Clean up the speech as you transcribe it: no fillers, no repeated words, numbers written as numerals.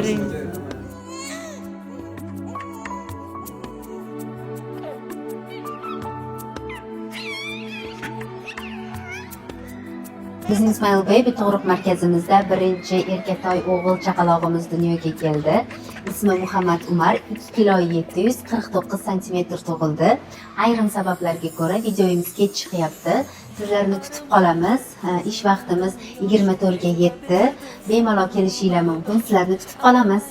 bering. Bizning Ismoil Baby tug'ruq markazimizda birinchi erkatoy o'g'il chaqalog'imiz dunyoga keldi. Ismi Muhammad Umar, 2 kilo 749 santimetr tug'ildi. Ayrim sabablarga ko'ra videomiz kech chiqyapti. Sizlarni kutib qolamiz. Ish vaqtimiz 24 ga yetdi. Bemalol kelishinglar mumkin. Sizlarni kutib qolamiz.